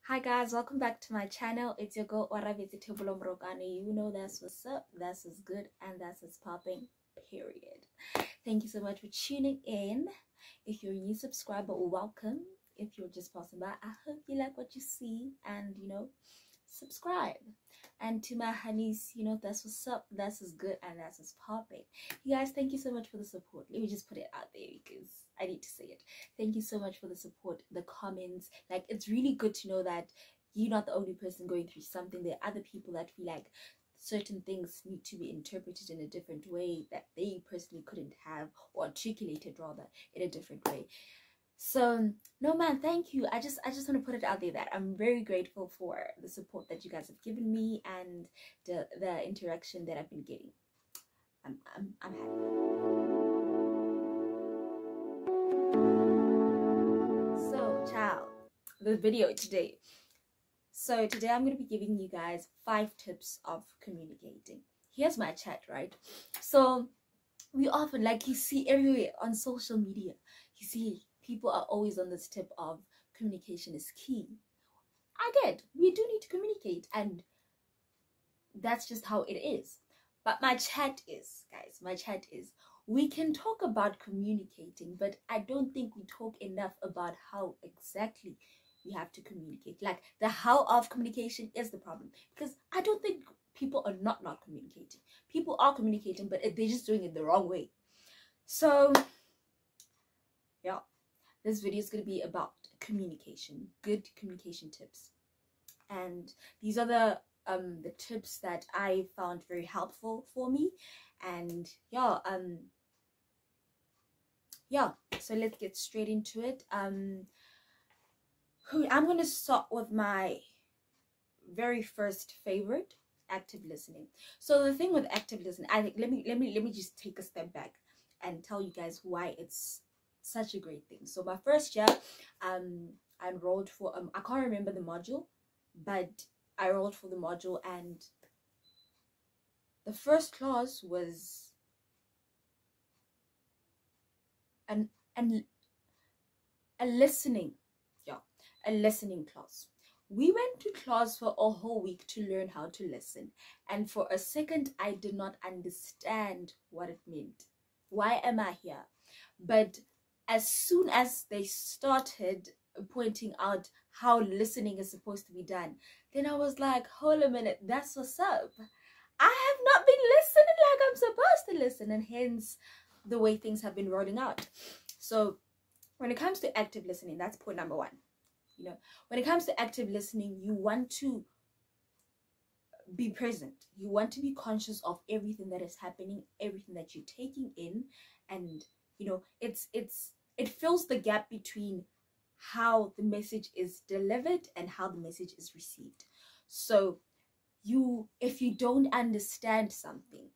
Hi guys, welcome back to my channel. It's your girl Oraviti Tebulomrogani. You know that's what's up, that's what's good, and that's what's popping, period. Thank you so much for tuning in. If you're a new subscriber, welcome. If you're just passing by, I hope you like what you see and subscribe. And to my honeys, that's what's up, that's what's good, and that's what's popping. You guys, thank you so much for the support. Let me just put it out there because I need to say it. Thank you so much for the support, the comments. Like, it's really good to know that you're not the only person going through something. There are other people that feel like certain things need to be interpreted in a different way that they personally couldn't have, or articulated rather in a different way. So no man, thank you. I just want to put it out there that I'm very grateful for the support that you guys have given me and the interaction that I've been getting. I'm happy. So child, the video today. So today I'm going to be giving you guys 5 tips of communicating. Here's my chat, right? So we often, like you see everywhere on social media, you see people are always on this tip of communication is key. I get, we do need to communicate, and that's just how it is. But my chat is, guys, we can talk about communicating, but I don't think we talk enough about how exactly we have to communicate. Like, the how of communication is the problem, because I don't think people are not communicating. People are communicating, but they're just doing it the wrong way. So yeah, this video is going to be about communication, good communication tips, and these are the tips that I found very helpful for me. And yeah, so let's get straight into it. I'm going to start with my very first favorite, active listening. So the thing with active listening, I think, let me just take a step back and tell you guys why it's such a great thing. So my first year, I enrolled for I can't remember the module, but I enrolled for the module, and the first class was a listening class. We went to class for a whole week to learn how to listen, and for a second I did not understand what it meant. Why am I here? But as soon as they started pointing out how listening is supposed to be done, then I was like, hold a minute, that's what's up. I have not been listening like I'm supposed to listen, and hence the way things have been rolling out. So when it comes to active listening, that's point number 1. When it comes to active listening, you want to be present. You want to be conscious of everything that is happening, everything that you're taking in, and it fills the gap between how the message is delivered and how the message is received. So if you don't understand something,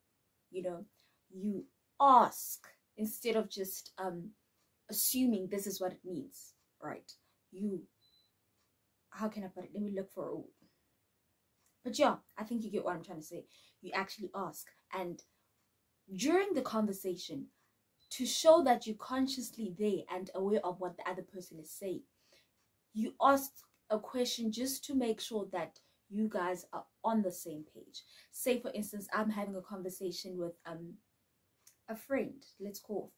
you ask instead of just assuming this is what it means, right? How can I put it? Let me look for it. But yeah, I think you get what I'm trying to say. You actually ask, and during the conversation, to show that you're consciously there and aware of what the other person is saying, you ask a question just to make sure that you guys are on the same page. Say for instance, I'm having a conversation with a friend, let's call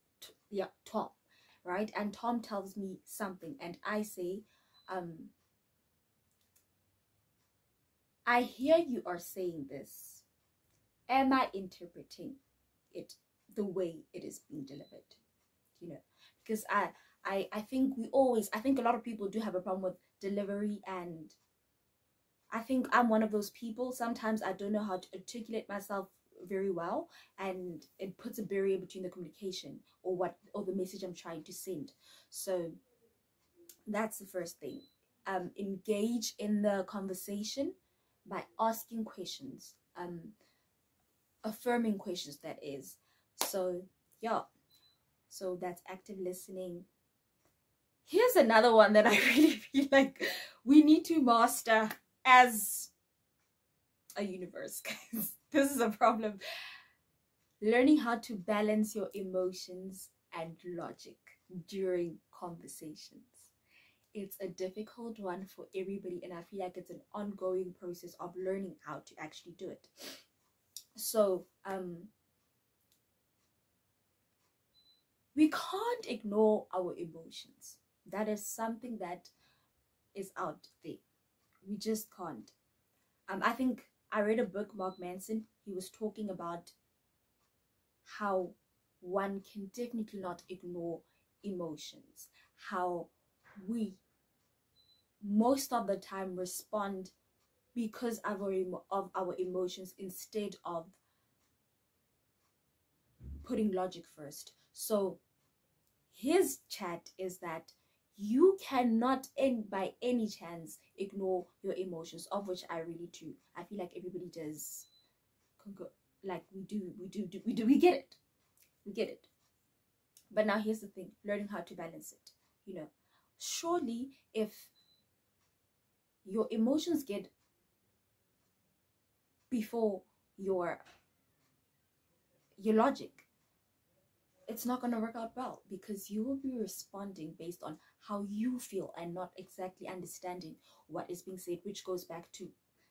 Tom, right? And Tom tells me something, and I say, I hear you are saying this. Am I interpreting it the way it is being delivered? Because I think I think a lot of people do have a problem with delivery, and I think I'm one of those people. Sometimes I don't know how to articulate myself very well, and it puts a barrier between the communication or the message I'm trying to send. So that's the first thing. Engage in the conversation by asking questions, affirming questions, that is. So yeah, so that's active listening. Here's another one that I really feel like we need to master as a universe, guys. This is a problem. Learning how to balance your emotions and logic during conversations. it's a difficult one for everybody, and I feel like it's an ongoing process of learning how to actually do it. So we can't ignore our emotions. That is something that is out there. We just can't. I think I read a book, Mark Manson. He was talking about how one can definitely not ignore emotions, how we most of the time respond because of our emotions instead of putting logic first. So his chat is that you cannot by any chance ignore your emotions, of which I really do. I feel like everybody does. Like we get it. We get it. But now here's the thing, learning how to balance it. You know, surely if your emotions get before your logic, it's not going to work out well, because you will be responding based on how you feel and not exactly understanding what is being said, which goes back to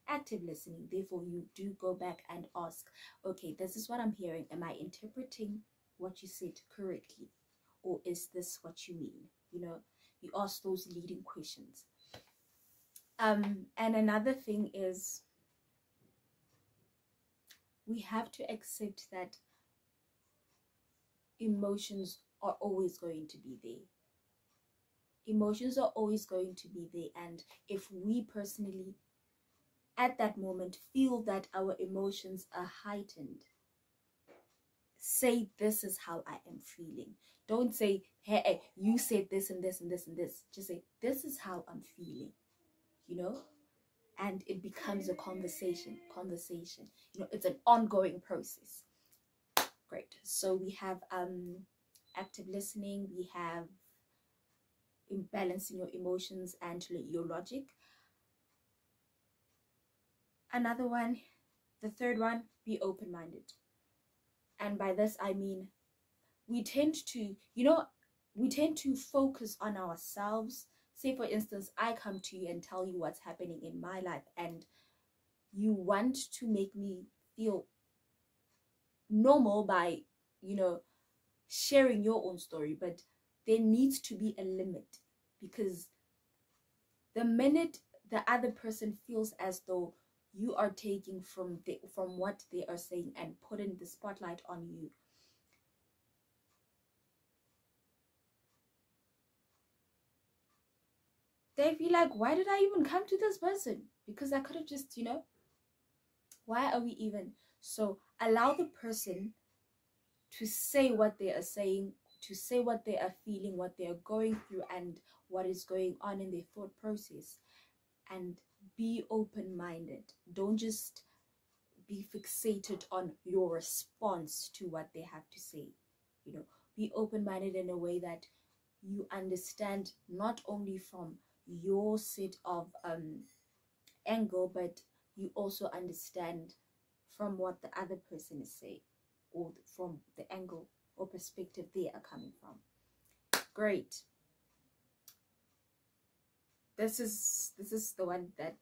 active listening. Therefore, you do go back and ask, okay, this is what I'm hearing. Am I interpreting what you said correctly? Or is this what you mean? You know, you ask those leading questions. And another thing is, we have to accept that emotions are always going to be there. Emotions are always going to be there. And if we personally, at that moment, feel that our emotions are heightened, say, this is how I am feeling. Don't say, hey, you said this and this and this and this. Just say, this is how I'm feeling, you know? And it becomes a conversation. You know, it's an ongoing process. Great. So we have active listening, we have balancing your emotions and your logic. Another one, the third one, be open-minded. And by this I mean, we tend to focus on ourselves. Say for instance, I come to you and tell you what's happening in my life, and you want to make me feel normal by, you know, sharing your own story. But there needs to be a limit, because the minute the other person feels as though you are taking from what they are saying and putting the spotlight on you, they feel like, why did I even come to this person? Because I could have just, you know, why are we even? So allow the person to say what they are saying, to say what they are feeling, what they are going through, and what is going on in their thought process. And be open-minded. Don't just be fixated on your response to what they have to say. You know, be open-minded in a way that you understand not only from your set of angle, but you also understand from what the other person is saying, or from the angle or perspective they are coming from. Great. This is the one that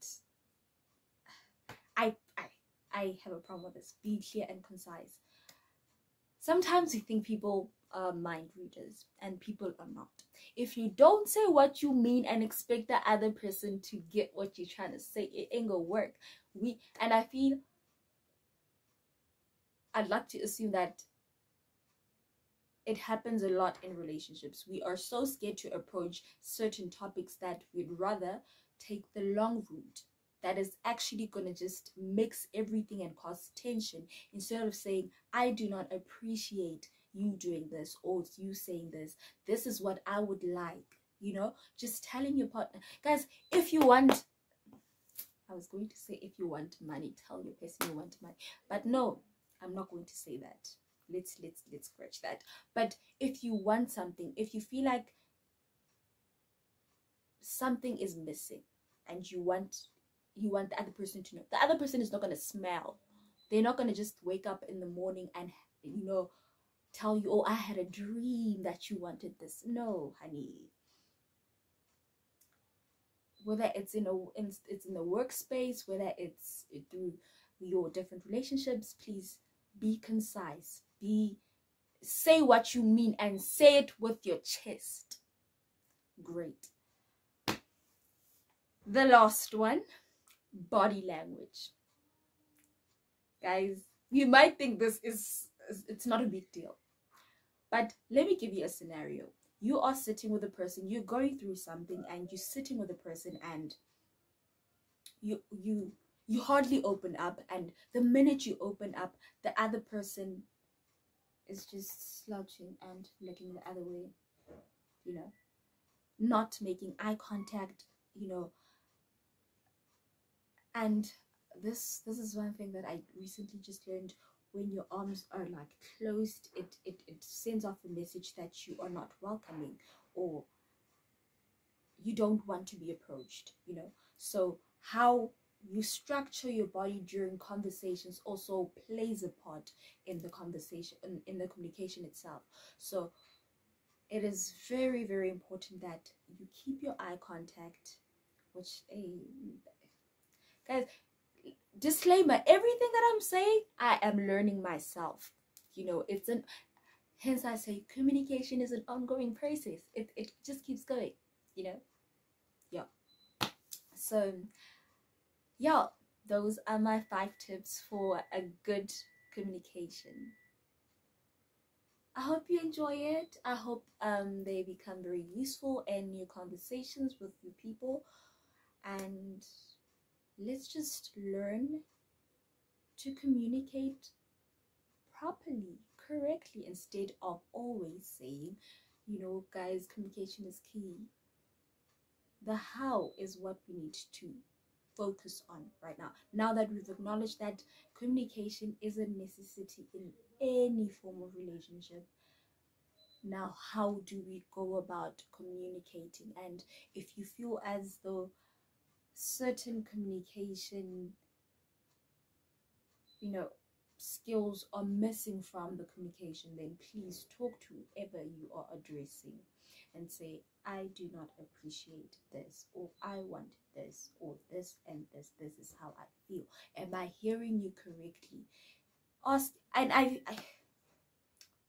I have a problem with. This: be clear and concise. Sometimes we think people are mind readers, and people are not. If you don't say what you mean and expect the other person to get what you're trying to say, it ain't gonna work. And I feel, I'd like to assume that it happens a lot in relationships. We are so scared to approach certain topics that we'd rather take the long route, that is actually going to just mix everything and cause tension, instead of saying, I do not appreciate you doing this, or you saying this. This is what I would like, you know, just telling your partner. Guys, if you want, I was going to say, if you want money, tell your person you want money. But no, I'm not going to say that. Let's scratch that. But if you want something, if you feel like something is missing, and you want the other person to know, the other person is not going to smell. They're not going to just wake up in the morning and, you know, tell you, oh, I had a dream that you wanted this. No, honey. whether it's it's in the workspace, whether it's through your different relationships, please be concise. Say what you mean and say it with your chest. Great. The last one, body language. Guys, you might think it's not a big deal, but let me give you a scenario. You are sitting with a person, you're going through something, and you're sitting with a person, and you hardly open up, and the minute you open up, the other person is just slouching and looking the other way, not making eye contact, and this is one thing that I recently just learned. When your arms are like closed, it sends off a message that you are not welcoming, or you don't want to be approached, so how you structure your body during conversations also plays a part in the conversation, in the communication itself. So it is very, very important that you keep your eye contact, which, guys, disclaimer, everything that I'm saying, I am learning myself. Hence I say communication is an ongoing process. It just keeps going, yeah. So yeah, those are my 5 tips for a good communication. I hope you enjoy it. I hope they become very useful in your conversations with your people, and let's just learn to communicate properly, correctly, instead of always saying, guys, communication is key. The how is what we need to focus on right now. Now that we've acknowledged that communication is a necessity in any form of relationship, now how do we go about communicating? And if you feel as though certain communication skills are missing from the communication, then please talk to whoever you are addressing and say, I do not appreciate this, or I want this, or this and this is how I feel. Am I hearing you correctly?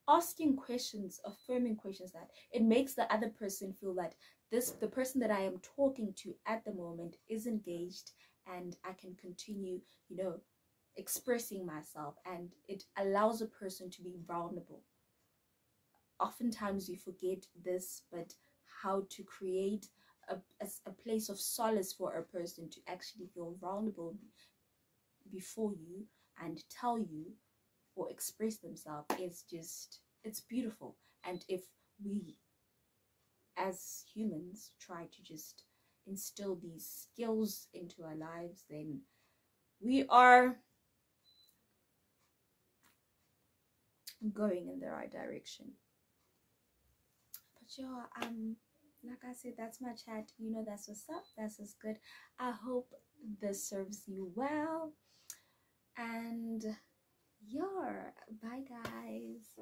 Asking questions, affirming questions, that it makes the other person feel that the person that I am talking to at the moment is engaged, and I can continue, expressing myself, and it allows a person to be vulnerable. Oftentimes we forget this, but how to create a place of solace for a person to actually feel vulnerable before you and tell you or express themselves is just, it's beautiful. And if we as humans try to just instill these skills into our lives, then we are going in the right direction. But yeah, like I said, that's my chat. That's what's up. That's what's good. I hope this serves you well. And yeah, bye guys.